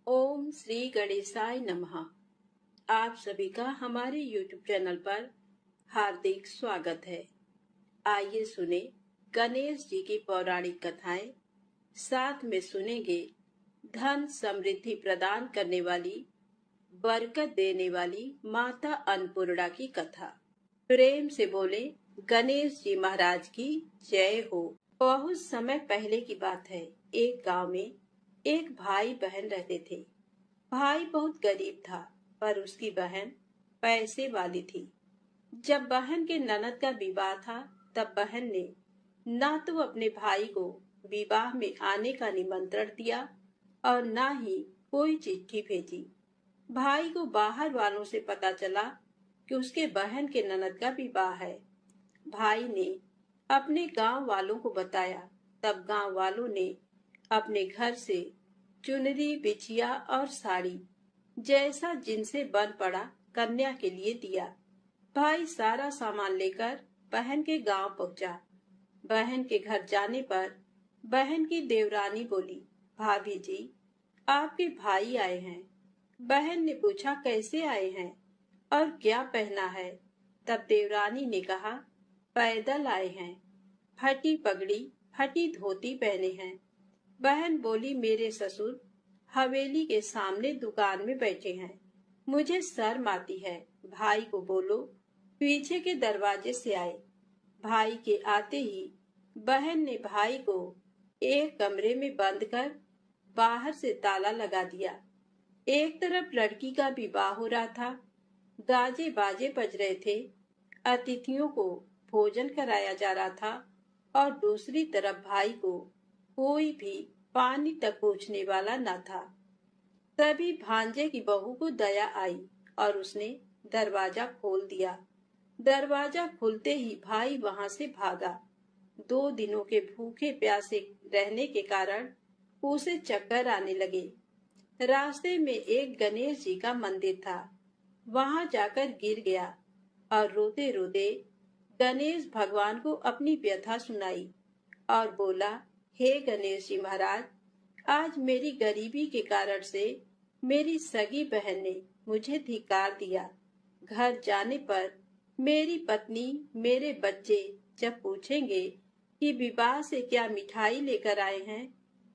ओम श्री गणेशाय नमः। आप सभी का हमारे YouTube चैनल पर हार्दिक स्वागत है। आइए सुने गणेश जी की पौराणिक कथाएं। साथ में सुनेंगे धन समृद्धि प्रदान करने वाली, बरकत देने वाली माता अन्नपूर्णा की कथा। प्रेम से बोले गणेश जी महाराज की जय हो। बहुत समय पहले की बात है। एक गांव में एक भाई बहन रहते थे। भाई बहुत गरीब था, पर उसकी बहन पैसे वाली थी। जब बहन के ननद का विवाह था, तब बहन ने ना तो अपने भाई को विवाह में आने का निमंत्रण दिया और ना ही कोई चिट्ठी भेजी। भाई को बाहर वालों से पता चला कि उसके बहन के ननद का विवाह है। भाई ने अपने गांव वालों को बताया। तब गांव वालों ने अपने घर से चुनरी, बिछिया और साड़ी जैसा जिनसे बन पड़ा कन्या के लिए दिया। भाई सारा सामान लेकर बहन के गांव पहुंचा। बहन के घर जाने पर बहन की देवरानी बोली, भाभी जी, आपके भाई आए हैं। बहन ने पूछा, कैसे आए हैं और क्या पहना है? तब देवरानी ने कहा, पैदल आए हैं, फटी पगड़ी, फटी धोती पहने हैं। बहन बोली, मेरे ससुर हवेली के सामने दुकान में बैठे हैं, मुझे शर्म आती है। भाई को बोलो पीछे के दरवाजे से आए। भाई के आते ही बहन ने भाई को एक कमरे में बंद कर बाहर से ताला लगा दिया। एक तरफ लड़की का विवाह हो रहा था, गाजे बाजे बज रहे थे, अतिथियों को भोजन कराया जा रहा था, और दूसरी तरफ भाई को कोई भी पानी तक पूछने वाला न था। तभी भांजे की बहू को दया आई और उसने दरवाजा खोल दिया। दरवाजा खुलते ही भाई वहां से भागा। 2 दिनों के भूखे प्यासे रहने के कारण उसे चक्कर आने लगे। रास्ते में एक गणेश जी का मंदिर था, वहां जाकर गिर गया और रोते रोते गणेश भगवान को अपनी व्यथा सुनाई और बोला, हे गणेश जी महाराज, आज मेरी गरीबी के कारण से मेरी सगी बहन ने मुझे धिक्कार दिया। घर जाने पर मेरी पत्नी, मेरे बच्चे जब पूछेंगे कि विवाह से क्या मिठाई लेकर आए हैं,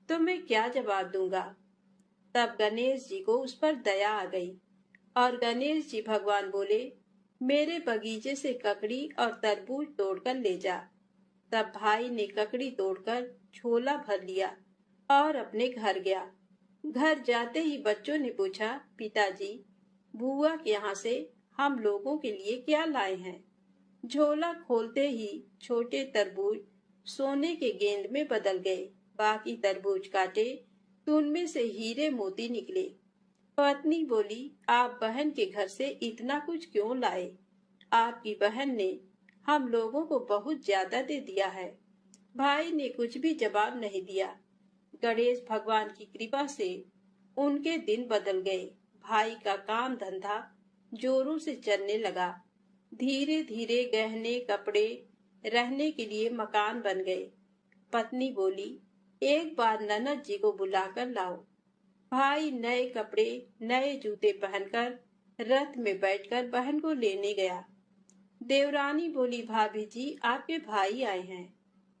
तो मैं क्या जवाब दूंगा? तब गणेश जी को उस पर दया आ गई और गणेश जी भगवान बोले, मेरे बगीचे से ककड़ी और तरबूज तोड़कर ले जा। तब भाई ने ककड़ी तोड़कर झोला भर लिया और अपने घर गया। घर जाते ही बच्चों ने पूछा, पिताजी, बुआ के यहाँ से हम लोगों के लिए क्या लाए हैं? झोला खोलते ही छोटे तरबूज सोने के गेंद में बदल गए। बाकी तरबूज काटे तो उनमें से हीरे मोती निकले। पत्नी बोली, आप बहन के घर से इतना कुछ क्यों लाए? आपकी बहन ने हम लोगों को बहुत ज्यादा दे दिया है। भाई ने कुछ भी जवाब नहीं दिया। गणेश भगवान की कृपा से उनके दिन बदल गए। भाई का काम धंधा जोरों से चलने लगा। धीरे धीरे गहने, कपड़े, रहने के लिए मकान बन गए। पत्नी बोली, एक बार ननद जी को बुलाकर लाओ। भाई नए कपड़े, नए जूते पहनकर रथ में बैठकर बहन को लेने गया। देवरानी बोली, भाभी जी, आपके भाई आए हैं।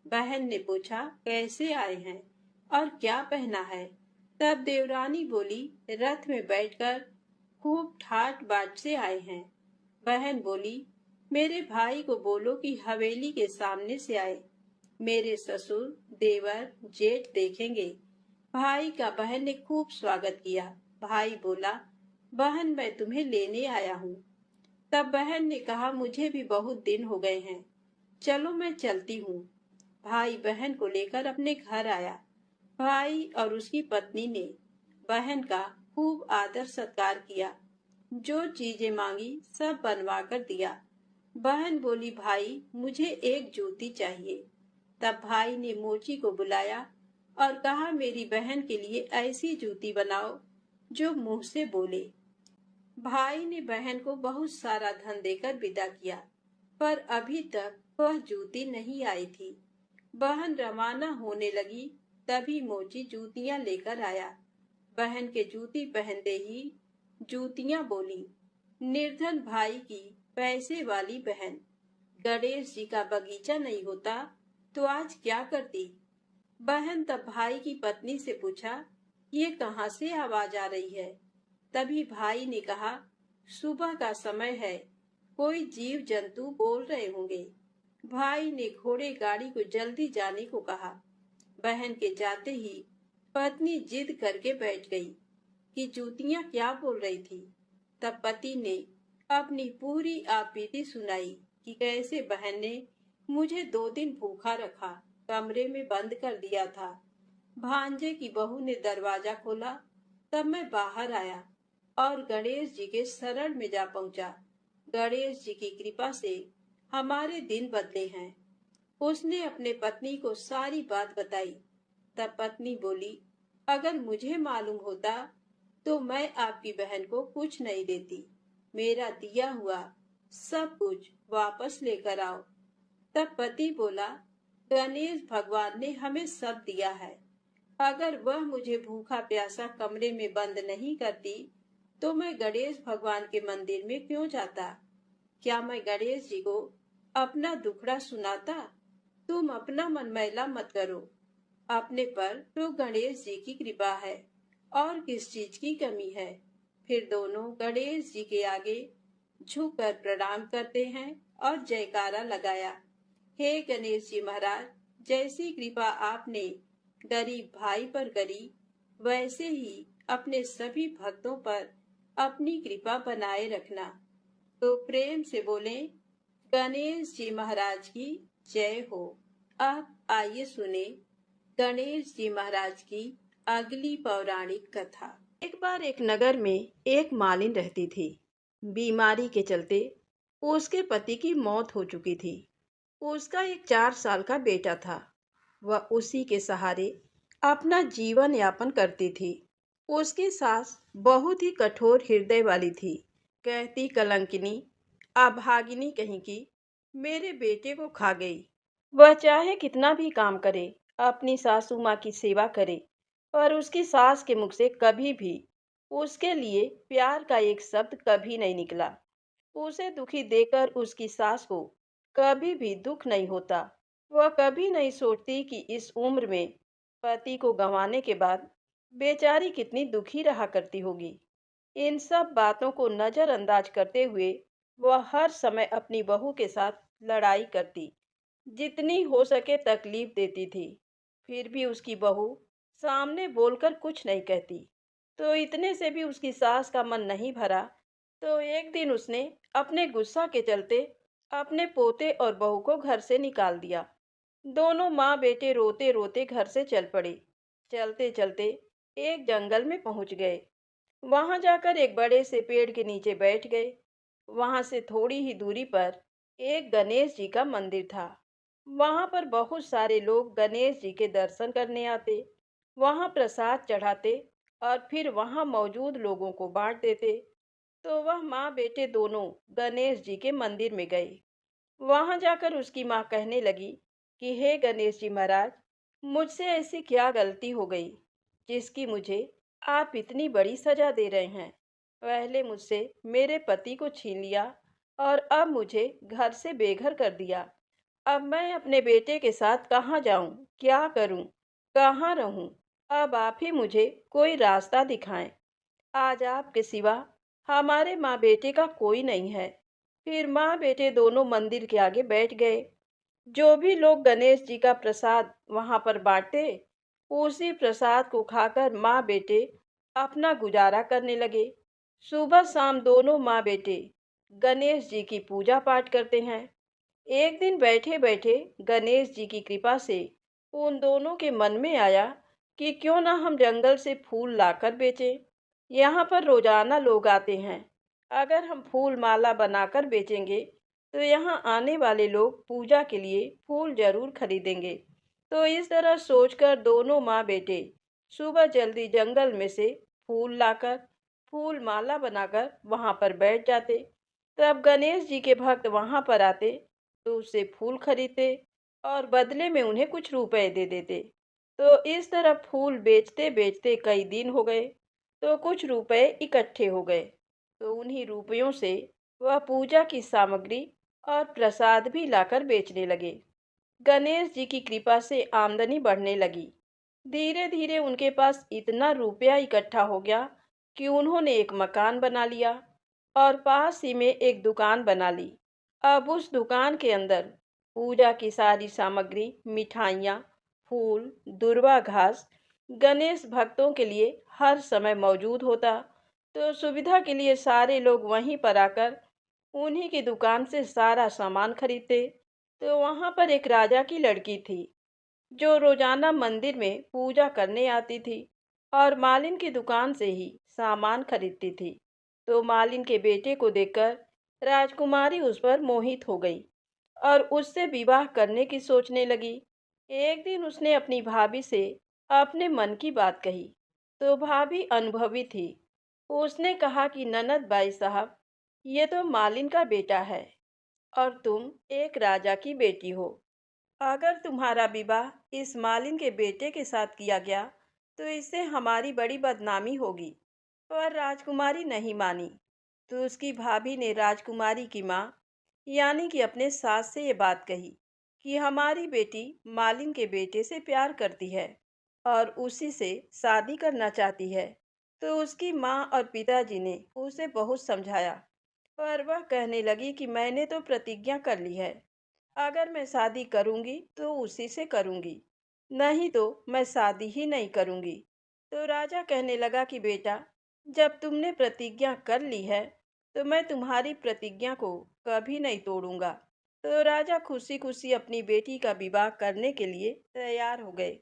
बहन ने पूछा, कैसे आए हैं और क्या पहना है? तब देवरानी बोली, रथ में बैठकर खूब ठाट बाट से आए हैं। बहन बोली, मेरे भाई को बोलो कि हवेली के सामने से आए, मेरे ससुर, देवर, जेठ देखेंगे। भाई का बहन ने खूब स्वागत किया। भाई बोला, बहन, मैं तुम्हें लेने आया हूँ। तब बहन ने कहा, मुझे भी बहुत दिन हो गए हैं, चलो मैं चलती हूँ। भाई बहन को लेकर अपने घर आया। भाई और उसकी पत्नी ने बहन का खूब आदर सत्कार किया। जो चीजें मांगी सब बनवा कर दिया। बहन बोली, भाई, मुझे एक जूती चाहिए। तब भाई ने मोची को बुलाया और कहा, मेरी बहन के लिए ऐसी जूती बनाओ जो मुंह से बोले। भाई ने बहन को बहुत सारा धन देकर विदा किया, पर अभी तक वह जूती नहीं आई थी। बहन रवाना होने लगी, तभी मोची जूतियां लेकर आया। बहन के जूती पहनते ही जूतियां बोली। निर्धन भाई की पैसे वाली बहन, गणेश जी का बगीचा नहीं होता तो आज क्या करती। बहन तब भाई की पत्नी से पूछा, ये कहाँ से आवाज आ रही है। तभी भाई ने कहा, सुबह का समय है, कोई जीव जंतु बोल रहे होंगे। भाई ने घोड़े गाड़ी को जल्दी जाने को कहा। बहन के जाते ही पत्नी जिद करके बैठ गई कि जूतियां क्या बोल रही थी। तब पति ने अपनी पूरी आपबीती सुनाई कि कैसे बहन ने मुझे 2 दिन भूखा रखा, कमरे में बंद कर दिया था। भांजे की बहू ने दरवाजा खोला, तब मैं बाहर आया और गणेश जी के शरण में जा पहुंचा। गणेश जी की कृपा से हमारे दिन बदले हैं। उसने अपने पत्नी को सारी बात बताई। तब पत्नी बोली, अगर मुझे मालूम होता तो मैं आपकी बहन को कुछ नहीं देती। मेरा दिया हुआ सब कुछ वापस लेकर आओ। तब पति बोला, गणेश भगवान ने हमें सब दिया है। अगर वह मुझे भूखा प्यासा कमरे में बंद नहीं करती तो मैं गणेश भगवान के मंदिर में क्यों जाता। क्या मैं गणेश जी को अपना दुखड़ा सुनाता। तुम अपना मन मैला मत करो, अपने पर तो गणेश जी की कृपा है और किस चीज की कमी है। फिर दोनों गणेश जी के आगे झुककर प्रणाम करते हैं और जयकारा लगाया। हे गणेश जी महाराज, जैसी कृपा आपने गरीब भाई पर करी, वैसे ही अपने सभी भक्तों पर अपनी कृपा बनाए रखना। तो प्रेम से बोले, गणेश जी महाराज की जय हो। अब आइए सुने गणेश जी महाराज की अगली पौराणिक कथा। एक बार एक नगर में एक मालिन रहती थी। बीमारी के चलते उसके पति की मौत हो चुकी थी। उसका एक 4 साल का बेटा था। वह उसी के सहारे अपना जीवन यापन करती थी। उसकी सास बहुत ही कठोर हृदय वाली थी। कहती, कलंकिनी, अभागिनी कहीं की, मेरे बेटे को खा गई। वह चाहे कितना भी काम करे, अपनी सासू माँ की सेवा करे, पर उसकी सास के मुख से कभी भी उसके लिए प्यार का एक शब्द कभी नहीं निकला। उसे दुखी देखकर उसकी सास को कभी भी दुख नहीं होता। वह कभी नहीं सोचती कि इस उम्र में पति को गंवाने के बाद बेचारी कितनी दुखी रहा करती होगी। इन सब बातों को नजरअंदाज करते हुए वह हर समय अपनी बहू के साथ लड़ाई करती, जितनी हो सके तकलीफ देती थी। फिर भी उसकी बहू सामने बोलकर कुछ नहीं कहती, तो इतने से भी उसकी सास का मन नहीं भरा। तो एक दिन उसने अपने गुस्सा के चलते अपने पोते और बहू को घर से निकाल दिया। दोनों माँ बेटे रोते रोते घर से चल पड़े। चलते चलते एक जंगल में पहुंच गए। वहां जाकर एक बड़े से पेड़ के नीचे बैठ गए। वहां से थोड़ी ही दूरी पर एक गणेश जी का मंदिर था। वहां पर बहुत सारे लोग गणेश जी के दर्शन करने आते, वहां प्रसाद चढ़ाते और फिर वहां मौजूद लोगों को बांट देते। तो वह माँ बेटे दोनों गणेश जी के मंदिर में गए। वहां जाकर उसकी माँ कहने लगी कि हे गणेश जी महाराज, मुझसे ऐसी क्या गलती हो गई जिसकी मुझे आप इतनी बड़ी सजा दे रहे हैं। पहले मुझसे मेरे पति को छीन लिया और अब मुझे घर से बेघर कर दिया। अब मैं अपने बेटे के साथ कहाँ जाऊं, क्या करूं, कहाँ रहूं। अब आप ही मुझे कोई रास्ता दिखाएं। आज आपके सिवा हमारे माँ बेटे का कोई नहीं है। फिर माँ बेटे दोनों मंदिर के आगे बैठ गए। जो भी लोग गणेश जी का प्रसाद वहां पर बांटते, उसी प्रसाद को खाकर माँ बेटे अपना गुजारा करने लगे। सुबह शाम दोनों माँ बेटे गणेश जी की पूजा पाठ करते हैं। एक दिन बैठे बैठे गणेश जी की कृपा से उन दोनों के मन में आया कि क्यों ना हम जंगल से फूल लाकर बेचें। यहाँ पर रोजाना लोग आते हैं। अगर हम फूल माला बनाकर बेचेंगे तो यहाँ आने वाले लोग पूजा के लिए फूल जरूर खरीदेंगे। तो इस तरह सोचकर दोनों माँ बेटे सुबह जल्दी जंगल में से फूल लाकर फूल माला बनाकर वहाँ पर बैठ जाते। तब गणेश जी के भक्त वहाँ पर आते तो उससे फूल खरीदते और बदले में उन्हें कुछ रुपए दे देते। तो इस तरह फूल बेचते बेचते कई दिन हो गए। तो कुछ रुपए इकट्ठे हो गए। तो उन्हीं रुपयों से वह पूजा की सामग्री और प्रसाद भी लाकर बेचने लगे। गणेश जी की कृपा से आमदनी बढ़ने लगी। धीरे धीरे उनके पास इतना रुपया इकट्ठा हो गया कि उन्होंने एक मकान बना लिया और पास ही में एक दुकान बना ली। अब उस दुकान के अंदर पूजा की सारी सामग्री, मिठाइयाँ, फूल, दुर्वा घास गणेश भक्तों के लिए हर समय मौजूद होता। तो सुविधा के लिए सारे लोग वहीं पर आकर उन्हीं की दुकान से सारा सामान खरीदते। तो वहां पर एक राजा की लड़की थी जो रोजाना मंदिर में पूजा करने आती थी और मालिन की दुकान से ही सामान खरीदती थी। तो मालिन के बेटे को देखकर राजकुमारी उस पर मोहित हो गई और उससे विवाह करने की सोचने लगी। एक दिन उसने अपनी भाभी से अपने मन की बात कही। तो भाभी अनुभवी थी। उसने कहा कि ननद बाई साहब, ये तो मालिन का बेटा है और तुम एक राजा की बेटी हो। अगर तुम्हारा विवाह इस मालिन के बेटे के साथ किया गया तो इससे हमारी बड़ी बदनामी होगी। पर राजकुमारी नहीं मानी। तो उसकी भाभी ने राजकुमारी की माँ यानी कि अपने सास से ये बात कही कि हमारी बेटी मालिन के बेटे से प्यार करती है और उसी से शादी करना चाहती है। तो उसकी माँ और पिताजी ने उसे बहुत समझाया, पर वह कहने लगी कि मैंने तो प्रतिज्ञा कर ली है। अगर मैं शादी करूंगी तो उसी से करूंगी, नहीं तो मैं शादी ही नहीं करूंगी। तो राजा कहने लगा कि बेटा, जब तुमने प्रतिज्ञा कर ली है तो मैं तुम्हारी प्रतिज्ञा को कभी नहीं तोड़ूंगा। तो राजा खुशी खुशी अपनी बेटी का विवाह करने के लिए तैयार हो गए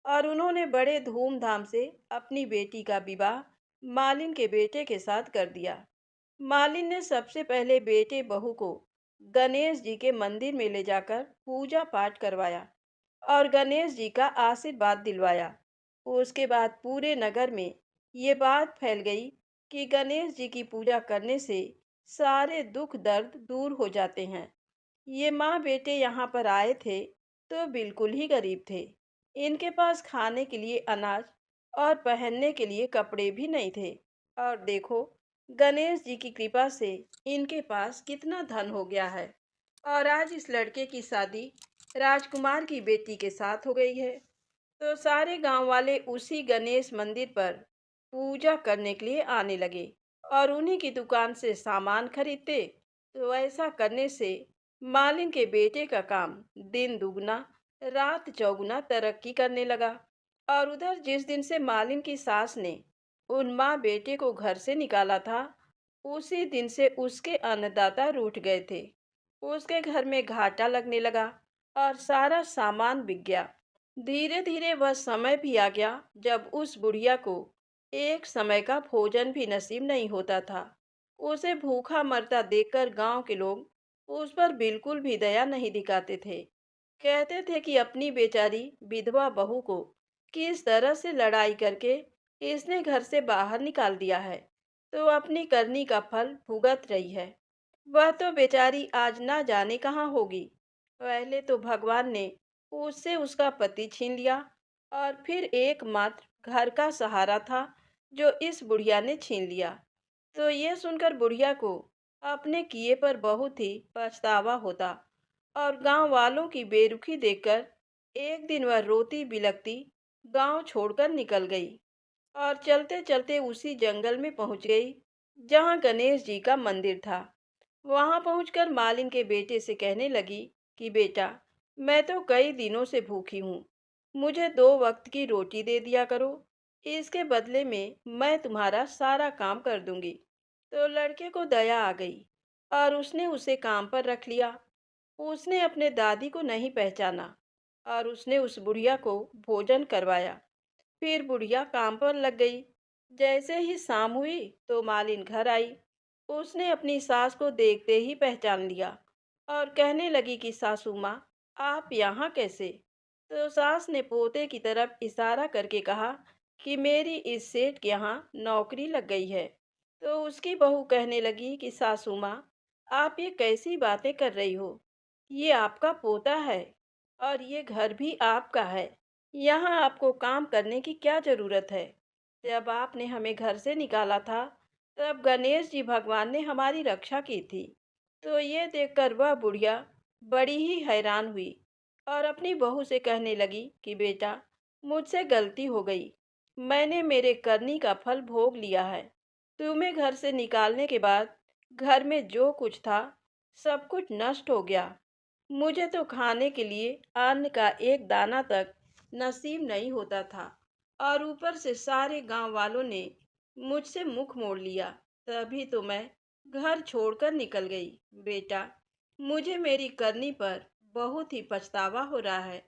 और उन्होंने बड़े धूमधाम से अपनी बेटी का विवाह मालिन के बेटे के साथ कर दिया। मालिन ने सबसे पहले बेटे बहू को गणेश जी के मंदिर में ले जाकर पूजा पाठ करवाया और गणेश जी का आशीर्वाद दिलवाया। उसके बाद पूरे नगर में ये बात फैल गई कि गणेश जी की पूजा करने से सारे दुख दर्द दूर हो जाते हैं। ये माँ बेटे यहाँ पर आए थे तो बिल्कुल ही गरीब थे। इनके पास खाने के लिए अनाज और पहनने के लिए कपड़े भी नहीं थे। और देखो, गणेश जी की कृपा से इनके पास कितना धन हो गया है और आज इस लड़के की शादी राजकुमार की बेटी के साथ हो गई है। तो सारे गांव वाले उसी गणेश मंदिर पर पूजा करने के लिए आने लगे और उन्हीं की दुकान से सामान खरीदते। तो ऐसा करने से मालिन के बेटे का काम दिन दुगना रात चौगुना तरक्की करने लगा। और उधर जिस दिन से मालिन की सास ने उन माँ बेटे को घर से निकाला था, उसी दिन से उसके अन्नदाता रूठ गए थे। उसके घर में घाटा लगने लगा और सारा सामान बिक गया। धीरे धीरे वह समय भी आ गया जब उस बुढ़िया को एक समय का भोजन भी नसीब नहीं होता था। उसे भूखा मरता देखकर गांव के लोग उस पर बिल्कुल भी दया नहीं दिखाते थे। कहते थे कि अपनी बेचारी विधवा बहू को किस तरह से लड़ाई करके इसने घर से बाहर निकाल दिया है, तो अपनी करनी का फल भुगत रही है। वह तो बेचारी आज ना जाने कहाँ होगी। पहले तो भगवान ने उससे उसका पति छीन लिया और फिर एकमात्र घर का सहारा था जो इस बुढ़िया ने छीन लिया। तो ये सुनकर बुढ़िया को अपने किए पर बहुत ही पछतावा होता और गांव वालों की बेरुखी देखकर एक दिन वह रोती बिलखती गांव छोड़कर निकल गई और चलते चलते उसी जंगल में पहुंच गई जहां गणेश जी का मंदिर था। वहां पहुंचकर मालिन के बेटे से कहने लगी कि बेटा, मैं तो कई दिनों से भूखी हूँ, मुझे 2 वक्त की रोटी दे दिया करो। इसके बदले में मैं तुम्हारा सारा काम कर दूंगी। तो लड़के को दया आ गई और उसने उसे काम पर रख लिया। उसने अपने दादी को नहीं पहचाना और उसने उस बुढ़िया को भोजन करवाया। फिर बुढ़िया काम पर लग गई। जैसे ही शाम हुई तो मालिन घर आई। उसने अपनी सास को देखते ही पहचान लिया और कहने लगी कि सासू माँ, आप यहाँ कैसे? तो सास ने पोते की तरफ इशारा करके कहा कि मेरी इस सेठ के यहाँ नौकरी लग गई है। तो उसकी बहू कहने लगी कि सासू माँ, आप ये कैसी बातें कर रही हो? ये आपका पोता है और ये घर भी आपका है। यहाँ आपको काम करने की क्या जरूरत है? जब आपने हमें घर से निकाला था, तब गणेश जी भगवान ने हमारी रक्षा की थी। तो ये देखकर वह बुढ़िया बड़ी ही हैरान हुई और अपनी बहू से कहने लगी कि बेटा, मुझसे गलती हो गई। मैंने मेरे करनी का फल भोग लिया है। तुम्हें घर से निकालने के बाद घर में जो कुछ था, सब कुछ नष्ट हो गया। मुझे तो खाने के लिए अन्न का एक दाना तक नसीब नहीं होता था और ऊपर से सारे गांव वालों ने मुझसे मुख मोड़ लिया। तभी तो मैं घर छोड़कर निकल गई। बेटा, मुझे मेरी करनी पर बहुत ही पछतावा हो रहा है।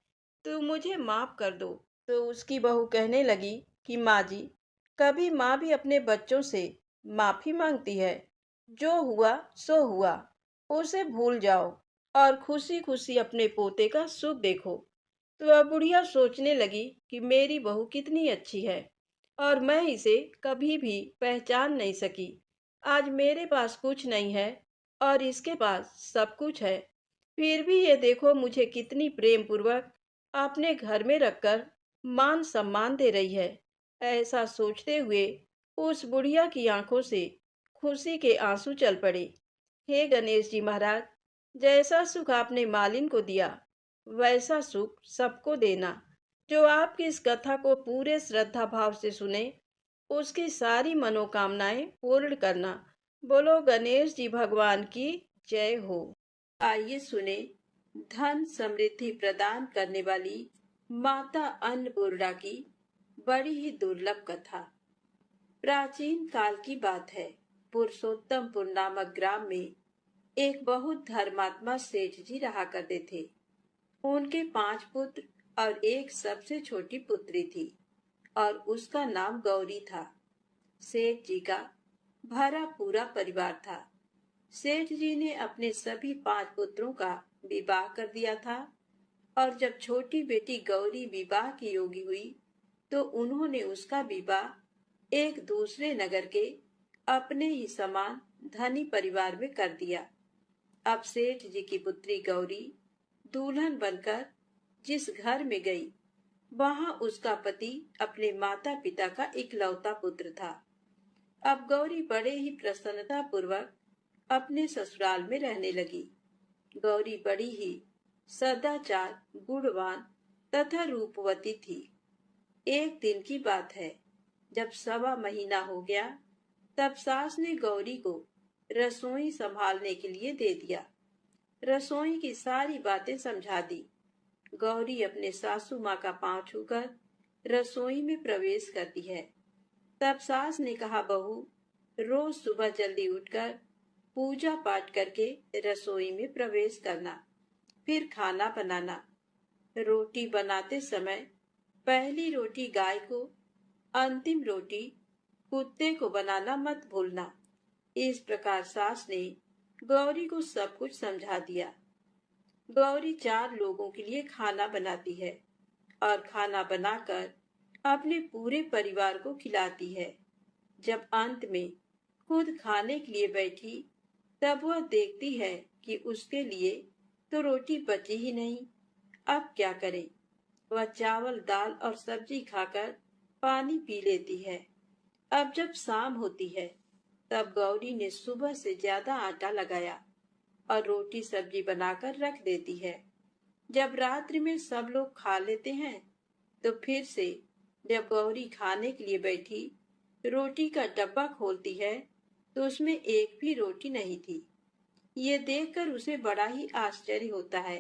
तू मुझे माफ कर दो। तो उसकी बहू कहने लगी कि माँ जी, कभी माँ भी अपने बच्चों से माफी मांगती है। जो हुआ सो हुआ, उसे भूल जाओ और खुशी खुशी अपने पोते का सुख देखो। तो अब बुढ़िया सोचने लगी कि मेरी बहू कितनी अच्छी है और मैं इसे कभी भी पहचान नहीं सकी। आज मेरे पास कुछ नहीं है और इसके पास सब कुछ है। फिर भी ये देखो मुझे कितनी प्रेम पूर्वक अपने घर में रखकर मान सम्मान दे रही है। ऐसा सोचते हुए उस बुढ़िया की आंखों से खुशी के आंसू चल पड़े। हे गणेश जी महाराज, जैसा सुख आपने मालिन को दिया, वैसा सुख सबको देना। जो आपकी इस कथा को पूरे श्रद्धा भाव से सुने, उसकी सारी मनोकामनाएं पूर्ण करना। बोलो गणेश जी भगवान की जय हो। आइए सुने धन समृद्धि प्रदान करने वाली माता अन्नपूर्णा की बड़ी ही दुर्लभ कथा। प्राचीन काल की बात है। पुरुषोत्तमपुर नामक ग्राम में एक बहुत धर्मात्मा सेठ जी रहा करते थे। उनके 5 पुत्र और एक सबसे छोटी पुत्री थी और उसका नाम गौरी था। सेठ जी का भरा पूरा परिवार था। सेठ जी ने अपने सभी 5 पुत्रों का विवाह कर दिया था और जब छोटी बेटी गौरी विवाह की योगी हुई, तो उन्होंने उसका विवाह एक दूसरे नगर के अपने ही समान धनी परिवार में कर दिया। अब सेठ जी की पुत्री गौरी दुल्हन बनकर जिस घर में गई, वहां उसका पति अपने माता पिता का इकलौता पुत्र था। अब गौरी बड़े ही प्रसन्नता पूर्वक अपने ससुराल में रहने लगी। गौरी बड़ी ही सदाचार, गुणवान तथा रूपवती थी। एक दिन की बात है, जब 1.25 महीना हो गया, तब सास ने गौरी को रसोई संभालने के लिए दे दिया। रसोई की सारी बातें समझा दी। गौरी अपने सासू माँ का पांव छूकर रसोई में प्रवेश करती है। तब सास ने कहा, बहू, रोज सुबह जल्दी उठकर पूजा पाठ करके रसोई में प्रवेश करना, फिर खाना बनाना। रोटी बनाते समय पहली रोटी गाय को, अंतिम रोटी कुत्ते को बनाना मत भूलना। इस प्रकार सास ने गौरी को सब कुछ समझा दिया। गौरी 4 लोगों के लिए खाना बनाती है और खाना बनाकर अपने पूरे परिवार को खिलाती है। जब अंत में खुद खाने के लिए बैठी, तब वह देखती है कि उसके लिए तो रोटी बची ही नहीं। अब क्या करे? वह चावल, दाल और सब्जी खाकर पानी पी लेती है। अब जब शाम होती है, तब गौरी ने सुबह से ज्यादा आटा लगाया और रोटी सब्जी बनाकर रख देती है। जब रात्रि में सब लोग खा लेते हैं, तो फिर से जब गौरी खाने के लिए बैठी, रोटी का डब्बा खोलती है, तो उसमें एक भी रोटी नहीं थी। ये देखकर उसे बड़ा ही आश्चर्य होता है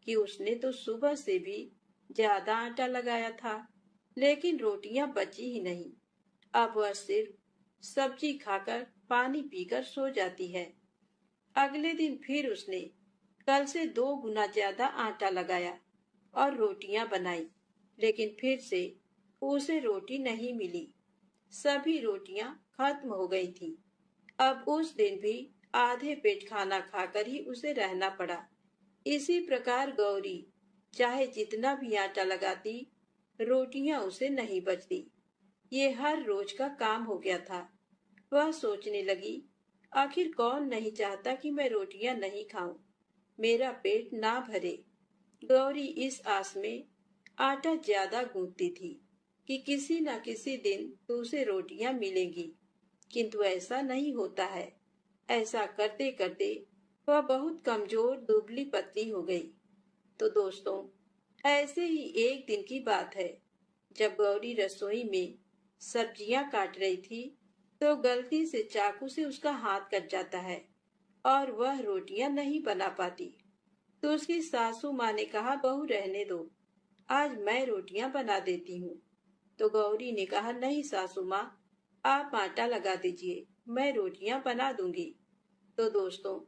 कि उसने तो सुबह से भी ज्यादा आटा लगाया था, लेकिन रोटियां बची ही नहीं। अब वह सिर्फ सब्जी खाकर पानी पीकर सो जाती है। अगले दिन फिर उसने कल से 2 गुना ज्यादा आटा लगाया और रोटियां बनाई, लेकिन फिर से उसे रोटी नहीं मिली। सभी रोटियां खत्म हो गई थी। अब उस दिन भी आधे पेट खाना खाकर ही उसे रहना पड़ा। इसी प्रकार गौरी चाहे जितना भी आटा लगाती, रोटियां उसे नहीं बचती। ये हर रोज का काम हो गया था। वह सोचने लगी, आखिर कौन नहीं चाहता कि मैं रोटियां नहीं खाऊं, मेरा पेट ना भरे। गौरी इस आस में आटा ज्यादा गूंथती थी कि किसी न किसी दिन तो उसे रोटियां मिलेंगी, किंतु ऐसा नहीं होता है। ऐसा करते करते वह बहुत कमजोर दुबली पतली हो गई। तो दोस्तों, ऐसे ही एक दिन की बात है, जब गौरी रसोई में सब्जियां काट रही थी, तो गलती से चाकू से उसका हाथ कट जाता है और वह रोटियां नहीं बना पाती। तो उसकी सासू माँ ने कहा, बहू रहने दो, आज मैं रोटियां बना देती हूँ। तो गौरी ने कहा, नहीं सासू माँ, आप आटा लगा दीजिए, मैं रोटियां बना दूंगी। तो दोस्तों,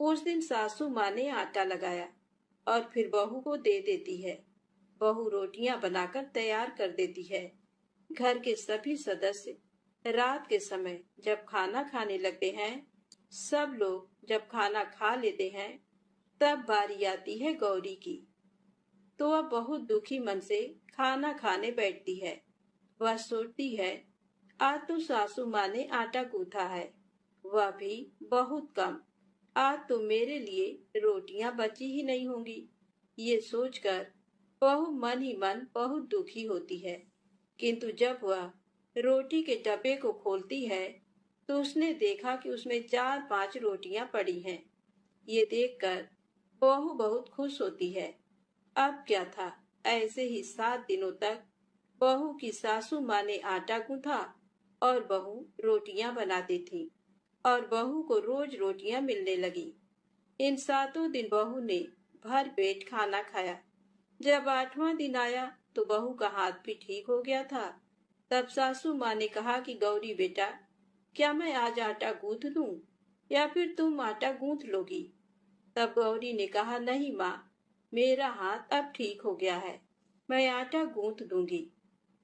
उस दिन सासू माँ ने आटा लगाया और फिर बहू को दे देती है। बहू रोटियां बनाकर तैयार कर देती है। घर के सभी सदस्य रात के समय जब खाना खाने लगते हैं, सब लोग जब खाना खा लेते हैं, तब बारी आती है गौरी की। तो वह बहुत दुखी मन से खाना खाने बैठती है। वह सोचती है, आज तो सासू माँ ने आटा गूंथा है, वह भी बहुत कम। आज तो मेरे लिए रोटियां बची ही नहीं होंगी। ये सोचकर बहू मन ही मन बहुत दुखी होती है। किंतु जब वह रोटी के डब्बे को खोलती है, तो उसने देखा कि उसमें 4-5 रोटियां पड़ी हैं। ये देखकर बहू बहुत खुश होती है। अब क्या था, ऐसे ही 7 दिनों तक बहू की सासू माँ ने आटा गूंथा और बहू रोटियां बनाती थी और बहू को रोज रोटियां मिलने लगी। इन 7 दिन बहू ने भर पेट खाना खाया। जब 8वां दिन आया तो बहू का हाथ भी ठीक हो गया था। तब सासू माँ ने कहा कि गौरी बेटा, क्या मैं आज आटा गूंथ दूं या फिर तुम आटा गूंथ लोगी? तब गौरी ने कहा, नहीं माँ, मेरा हाथ अब ठीक हो गया है, मैं आटा गूंथ दूंगी।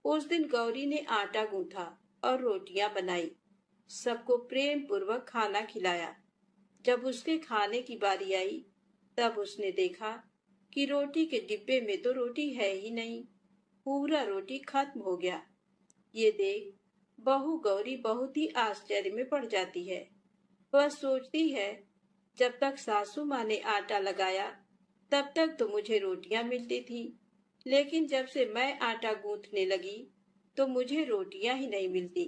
उस दिन गौरी ने आटा गूंथा और रोटियां बनाई, सबको प्रेम पूर्वक खाना खिलाया। जब उसके खाने की बारी आई, तब उसने देखा कि रोटी के डिब्बे में तो रोटी है ही नहीं, पूरा रोटी खत्म हो गया। ये देख बहू गौरी बहुत ही आश्चर्य में पड़ जाती है। वह सोचती है, जब तक सासू माँ ने आटा लगाया तब तक तो मुझे रोटियां मिलती थी, लेकिन जब से मैं आटा गूंथने लगी तो मुझे रोटियां ही नहीं मिलती,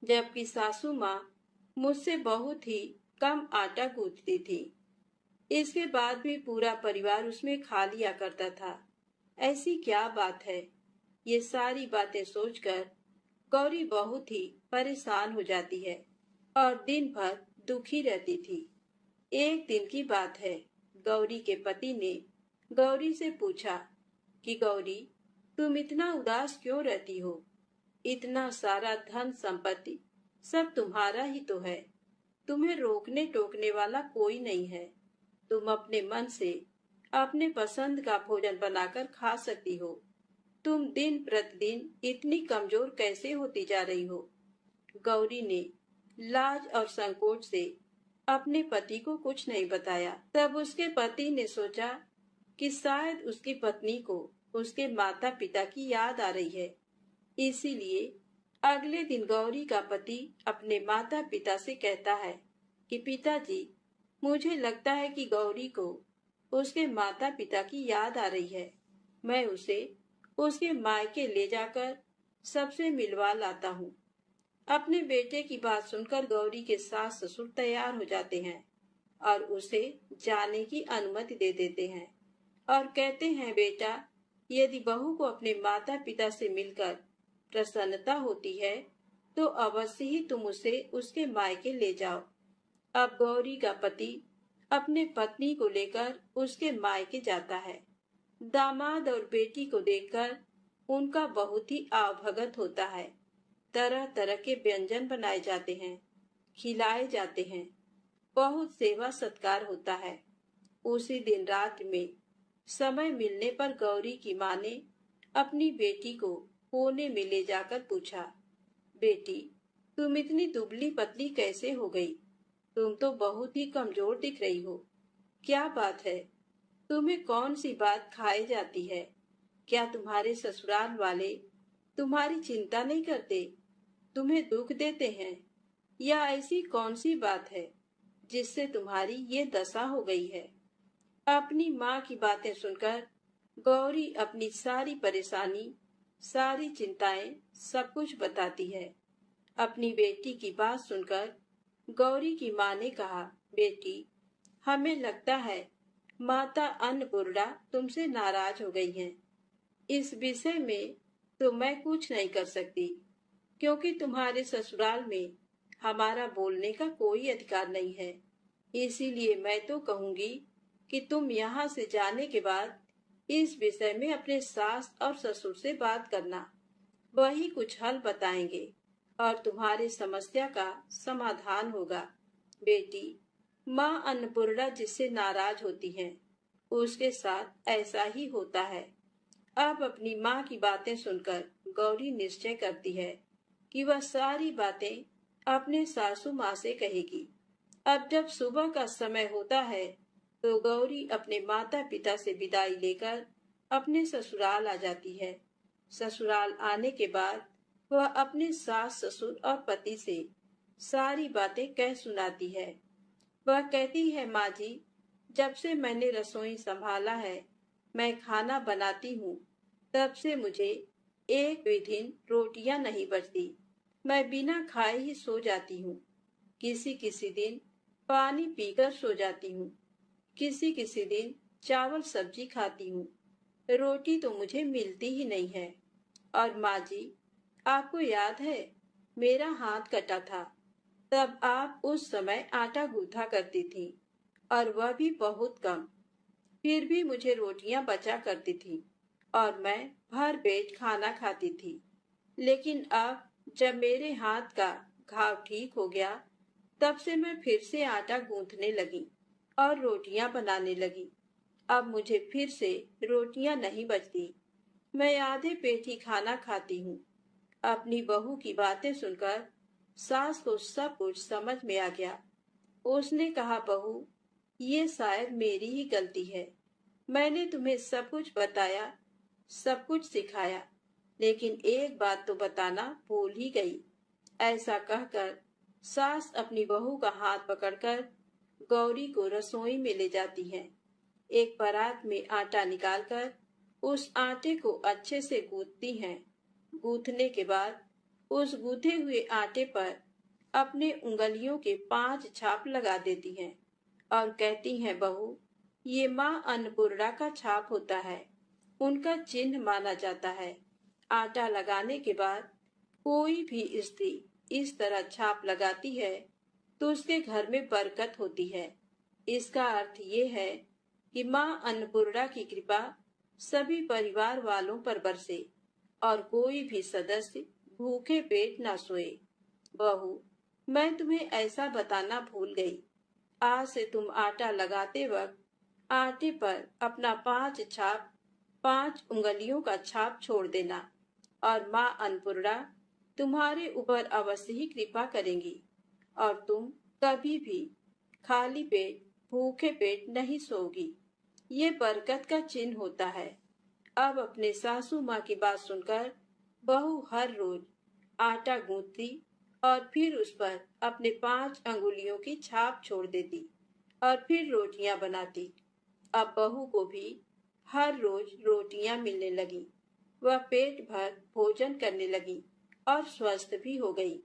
जबकि सासू माँ मुझसे बहुत ही कम आटा गूंथती थी। इसके बाद भी पूरा परिवार उसमें खा लिया करता था। ऐसी क्या बात है? ये सारी बातें सोचकर गौरी बहुत ही परेशान हो जाती है और दिन भर दुखी रहती थी। एक दिन की बात है, गौरी के पति ने गौरी से पूछा कि गौरी, तुम इतना उदास क्यों रहती हो? इतना सारा धन संपत्ति सब तुम्हारा ही तो है, तुम्हें रोकने टोकने वाला कोई नहीं है। तुम अपने मन से अपने पसंद का भोजन बनाकर खा सकती हो। तुम दिन प्रतिदिन इतनी कमजोर कैसे होती जा रही हो? गौरी ने लाज और संकोच से अपने पति को कुछ नहीं बताया। तब उसके पति ने सोचा कि शायद उसकी पत्नी को उसके माता पिता की याद आ रही है। इसीलिए अगले दिन गौरी का पति अपने माता पिता से कहता है कि पिताजी, मुझे लगता है कि गौरी को उसके माता पिता की याद आ रही है। मैं उसे उसके मायके ले जाकर सबसे मिलवा लाता हूँ। अपने बेटे की बात सुनकर गौरी के सास ससुर तैयार हो जाते हैं और उसे जाने की अनुमति दे देते हैं और कहते हैं, बेटा, यदि बहू को अपने माता पिता से मिलकर प्रसन्नता होती है तो अवश्य ही तुम उसे उसके मायके ले जाओ। अब गौरी का पति अपने पत्नी को लेकर उसके मायके जाता है। दामाद और बेटी को देखकर उनका बहुत ही आवभगत होता है। तरह तरह के व्यंजन बनाए जाते हैं, खिलाए जाते हैं, बहुत सेवा सत्कार होता है। उसी दिन रात में समय मिलने पर गौरी की माँ ने अपनी बेटी को कोने में ले जाकर पूछा, बेटी, तुम इतनी दुबली पतली कैसे हो गई? तुम तो बहुत ही कमजोर दिख रही हो। क्या बात है? तुम्हें कौन सी बात खाई जाती है? क्या तुम्हारे ससुराल वाले तुम्हारी चिंता नहीं करते, तुम्हें दुख देते हैं? या ऐसी कौन सी बात है जिससे तुम्हारी ये दशा हो गई है? अपनी माँ की बातें सुनकर गौरी अपनी सारी परेशानी सारी चिंताएं, सब कुछ बताती है। अपनी बेटी की बात सुनकर गौरी की माँ ने कहा, बेटी, हमें लगता है माता अन्नपूर्णा तुमसे नाराज हो गई हैं। इस विषय में तो मैं कुछ नहीं कर सकती, क्योंकि तुम्हारे ससुराल में हमारा बोलने का कोई अधिकार नहीं है। इसीलिए मैं तो कहूंगी कि तुम यहाँ से जाने के बाद इस विषय में अपने सास और ससुर से बात करना। वही कुछ हल बताएंगे और तुम्हारी समस्या का समाधान होगा। बेटी, माँ अन्नपूर्णा जिससे नाराज होती हैं, उसके साथ ऐसा ही होता है। अब अपनी माँ की बातें सुनकर गौरी निश्चय करती है कि वह सारी बातें अपने सासू माँ से कहेगी। अब जब सुबह का समय होता है तो गौरी अपने माता पिता से विदाई लेकर अपने ससुराल आ जाती है। ससुराल आने के बाद वह अपने सास ससुर और पति से सारी बातें कह सुनाती है। वह कहती है, माँ जी, जब से मैंने रसोई संभाला है, मैं खाना बनाती हूँ, तब से मुझे एक भी दिन रोटियां नहीं बचती। मैं बिना खाए ही सो जाती हूँ। किसी किसी दिन पानी पीकर सो जाती हूँ। किसी किसी दिन चावल सब्जी खाती हूँ। रोटी तो मुझे मिलती ही नहीं है। और माँ जी, आपको याद है, मेरा हाथ कटा था, तब आप उस समय आटा गूंथा करती थी, और वह भी बहुत कम। फिर भी मुझे रोटियां बचा करती थी और मैं भर पेट खाना खाती थी। लेकिन अब जब मेरे हाथ का घाव ठीक हो गया, तब से मैं फिर से आटा गूंथने लगी और रोटियां बनाने लगी। अब मुझे फिर से रोटियां नहीं बचती। मैं आधे पेट ही खाना खाती हूँ। अपनी बहू की बातें सुनकर सास को सब कुछ समझ में आ गया। उसने कहा, बहू, ये शायद मेरी ही गलती है। मैंने तुम्हें सब कुछ बताया, सब कुछ सिखाया, लेकिन एक बात तो बताना भूल ही गई। ऐसा कहकर सास अपनी बहू का हाथ पकड़कर गौरी को रसोई में ले जाती है। एक परात में आटा निकालकर उस आटे को अच्छे से गूंथती हैं। गूंथने के बाद उस गूंथे हुए आटे पर अपने उंगलियों के 5 छाप लगा देती हैं और कहती हैं, बहू, ये माँ अन्नपूर्णा का छाप होता है, उनका चिन्ह माना जाता है। आटा लगाने के बाद कोई भी स्त्री इस तरह छाप लगाती है तो उसके घर में बरकत होती है। इसका अर्थ ये है कि माँ अन्नपूर्णा की कृपा सभी परिवार वालों पर बरसे और कोई भी सदस्य भूखे पेट ना सोए। बहू, मैं तुम्हें ऐसा बताना भूल गई। आज से तुम आटा लगाते वक्त आटे पर अपना 5 छाप, 5 उंगलियों का छाप छोड़ देना, और माँ अन्नपूर्णा तुम्हारे ऊपर अवश्य ही कृपा करेंगी और तुम कभी भी खाली पेट, भूखे पेट नहीं सोओगी। ये बरकत का चिन्ह होता है। अब अपने सासू माँ की बात सुनकर बहू हर रोज आटा गूंथती और फिर उस पर अपने 5 अंगुलियों की छाप छोड़ देती और फिर रोटियां बनाती। अब बहू को भी हर रोज रोटियां मिलने लगी। वह पेट भर भोजन करने लगी और स्वस्थ भी हो गई।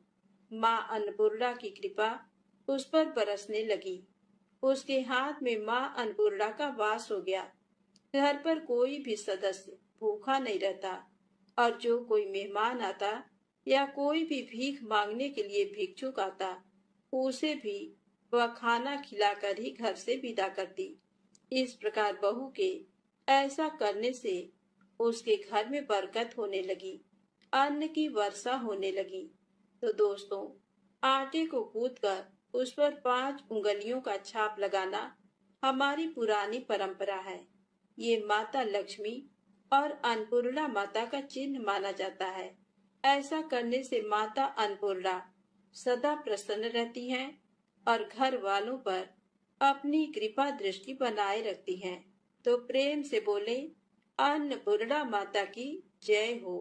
माँ अन्नपूर्णा की कृपा उस पर बरसने लगी। उसके हाथ में माँ अन्नपूर्णा का वास हो गया। घर पर कोई भी सदस्य भूखा नहीं रहता और जो कोई मेहमान आता या कोई भी भीख मांगने के लिए भिक्षुक आता, उसे भी वह खाना खिलाकर ही घर से विदा करती। इस प्रकार बहू के ऐसा करने से उसके घर में बरकत होने लगी, अन्न की वर्षा होने लगी। तो दोस्तों, आटे को कूटकर उस पर 5 उंगलियों का छाप लगाना हमारी पुरानी परंपरा है। ये माता लक्ष्मी और अन्नपूर्णा माता का चिन्ह माना जाता है। ऐसा करने से माता अन्नपूर्णा सदा प्रसन्न रहती हैं और घर वालों पर अपनी कृपा दृष्टि बनाए रखती हैं। तो प्रेम से बोले, अन्नपूर्णा माता की जय हो।